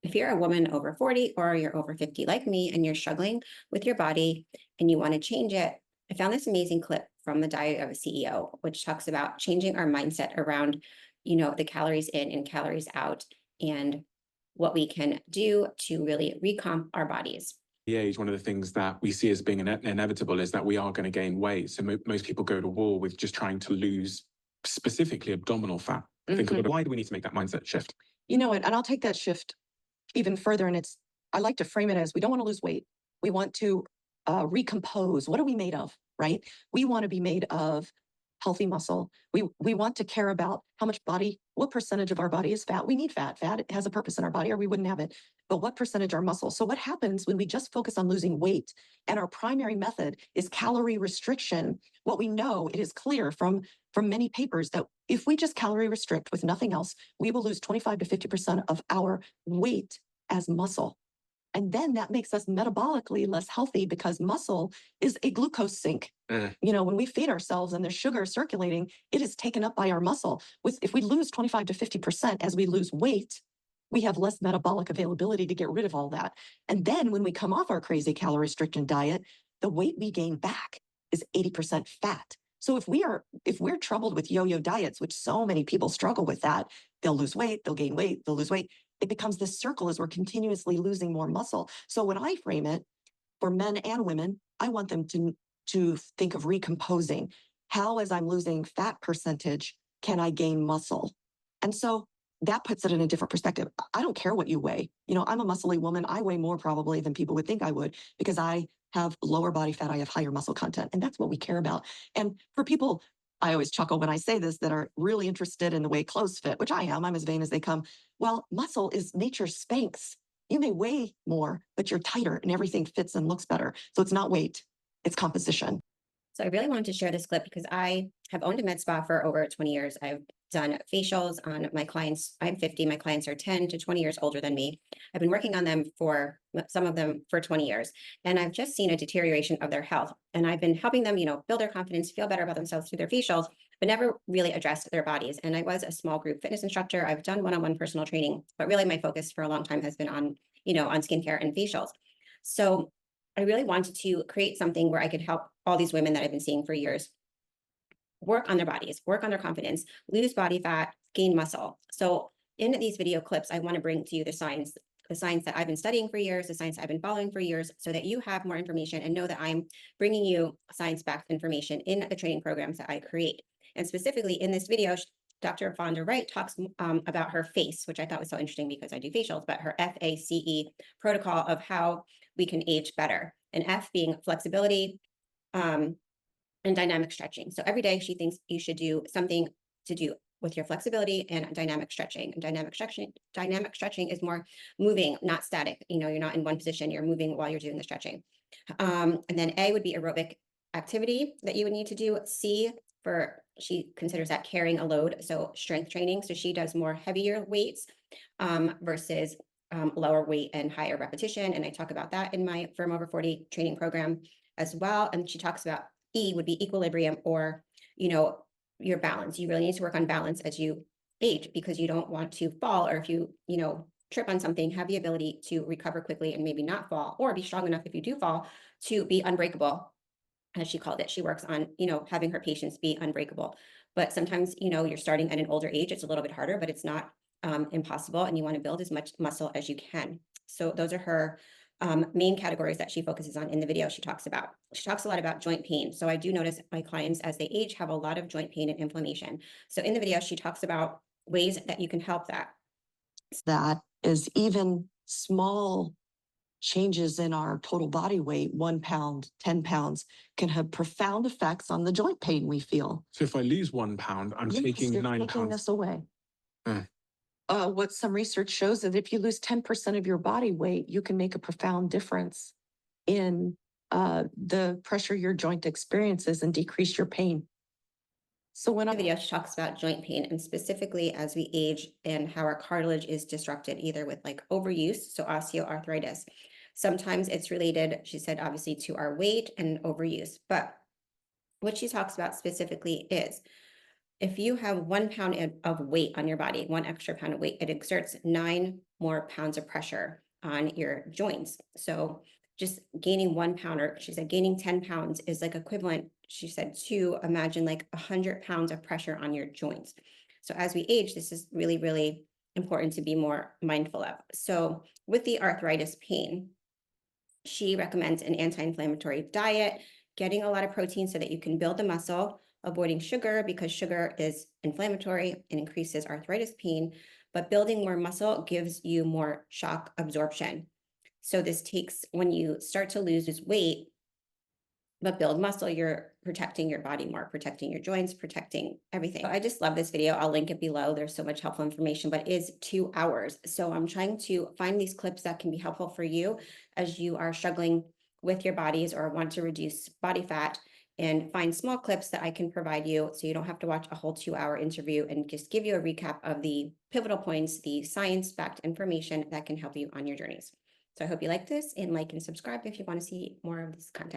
If you're a woman over 40 or you're over 50 like me and you're struggling with your body and you want to change it, I found this amazing clip from the Diet of a CEO, which talks about changing our mindset around, the calories in and calories out and what we can do to really recomp our bodies. Age, one of the things that we see as being inevitable is that we are going to gain weight. So most people go to war with just trying to lose specifically abdominal fat. Think about why do we need to make that mindset shift? You know what? And I'll take that shift even further. And I like to frame it as we don't want to lose weight. We want to recompose. What are we made of, right? We want to be made of healthy muscle. We want to care about what percentage of our body is fat. We need fat. Fat has a purpose in our body or we wouldn't have it. But what percentage are muscle? So what happens when we just focus on losing weight and our primary method is calorie restriction? What we know, it is clear from many papers that if we just calorie restrict with nothing else, we will lose 25 to 50% of our weight as muscle. And then that makes us metabolically less healthy because muscle is a glucose sink. When we feed ourselves and there's sugar circulating, it is taken up by our muscle. If we lose 25 to 50% as we lose weight, we have less metabolic availability to get rid of all that. And then when we come off our crazy calorie restriction diet, the weight we gain back is 80% fat. So if we're troubled with yo-yo diets, which so many people struggle with that, they'll lose weight, they'll gain weight, they'll lose weight. It becomes this circle as we're continuously losing more muscle. So when I frame it for men and women, I want them to think of recomposing. How, as I'm losing fat percentage, can I gain muscle? And so that puts it in a different perspective. I don't care what you weigh. I'm a muscly woman. I weigh more probably than people would think I would because I have lower body fat. I have higher muscle content. And that's what we care about. And for people, I always chuckle when I say this, that are really interested in the way clothes fit, which I am. I'm as vain as they come. Well, muscle is nature's Spanx. You may weigh more, but you're tighter and everything fits and looks better. So it's not weight, it's composition. So I really wanted to share this clip because I have owned a med spa for over 20 years. I've done facials on my clients. I'm 50. My clients are 10 to 20 years older than me. I've been working on them some of them for 20 years. And I've just seen a deterioration of their health. And I've been helping them, build their confidence, feel better about themselves through their facials, but never really addressed their bodies. And I was a small group fitness instructor. I've done one-on-one personal training, but really my focus for a long time has been on, on skincare and facials. So I really wanted to create something where I could help all these women that I've been seeing for years work on their bodies, work on their confidence, lose body fat, gain muscle. So in these video clips, I want to bring to you the science that I've been studying for years, the science I've been following for years, so that you have more information and know that I'm bringing you science-backed information in the training programs that I create. And specifically in this video, Dr. Vonda Wright talks about her FACE, which I thought was so interesting because I do facials, but her FACE protocol of how we can age better. And F being flexibility and dynamic stretching. So every day she thinks you should do something to do with your flexibility and dynamic stretching. And dynamic stretching is more moving, not static. You're not in one position, you're moving while you're doing the stretching. And then A would be aerobic activity that you would need to do. C she considers that carrying a load, so strength training. So she does more heavier weights versus lower weight and higher repetition. And I talk about that in my Firm Over 40 training program as well. And she talks about E would be equilibrium or, your balance. You really need to work on balance as you age because you don't want to fall, or if you, trip on something, have the ability to recover quickly and maybe not fall, or be strong enough if you do fall to be unbreakable, as she called it. She works on, having her patients be unbreakable. But sometimes, you're starting at an older age, it's a little bit harder, but it's not impossible. And you want to build as much muscle as you can. So those are her main categories that she focuses on in the video. She talks a lot about joint pain. So I do notice my clients as they age have a lot of joint pain and inflammation. So in the video, she talks about ways that you can help that. That is even small changes in our total body weight, 1 pound, 10 pounds, can have profound effects on the joint pain we feel. So if I lose 1 pound, I'm taking 9 pounds. This away. What some research shows is if you lose 10% of your body weight, you can make a profound difference in the pressure your joint experiences and decrease your pain. So when in the video, she talks about joint pain and specifically as we age and how our cartilage is disrupted, either with like overuse, so osteoarthritis. Sometimes it's related, she said, obviously to our weight and overuse. But what she talks about specifically is if you have 1 pound of weight on your body, 1 extra pound of weight, it exerts 9 more pounds of pressure on your joints. So just gaining 1 pound, or she said gaining 10 pounds is like equivalent, she said, to imagine like 100 pounds of pressure on your joints. So as we age, this is really, really important to be more mindful of. So with the arthritis pain, she recommends an anti-inflammatory diet, getting a lot of protein so that you can build the muscle, avoiding sugar because sugar is inflammatory and increases arthritis pain, but building more muscle gives you more shock absorption. So this takes, when you start to lose weight, but build muscle, you're protecting your body more, protecting your joints, protecting everything. I just love this video. I'll link it below. There's so much helpful information, but it is 2 hours. So I'm trying to find these clips that can be helpful for you as you are struggling with your bodies or want to reduce body fat, and find small clips that I can provide you so you don't have to watch a whole 2-hour interview, and just give you a recap of the pivotal points, the science-backed information that can help you on your journeys. So I hope you like this, and like and subscribe if you want to see more of this content.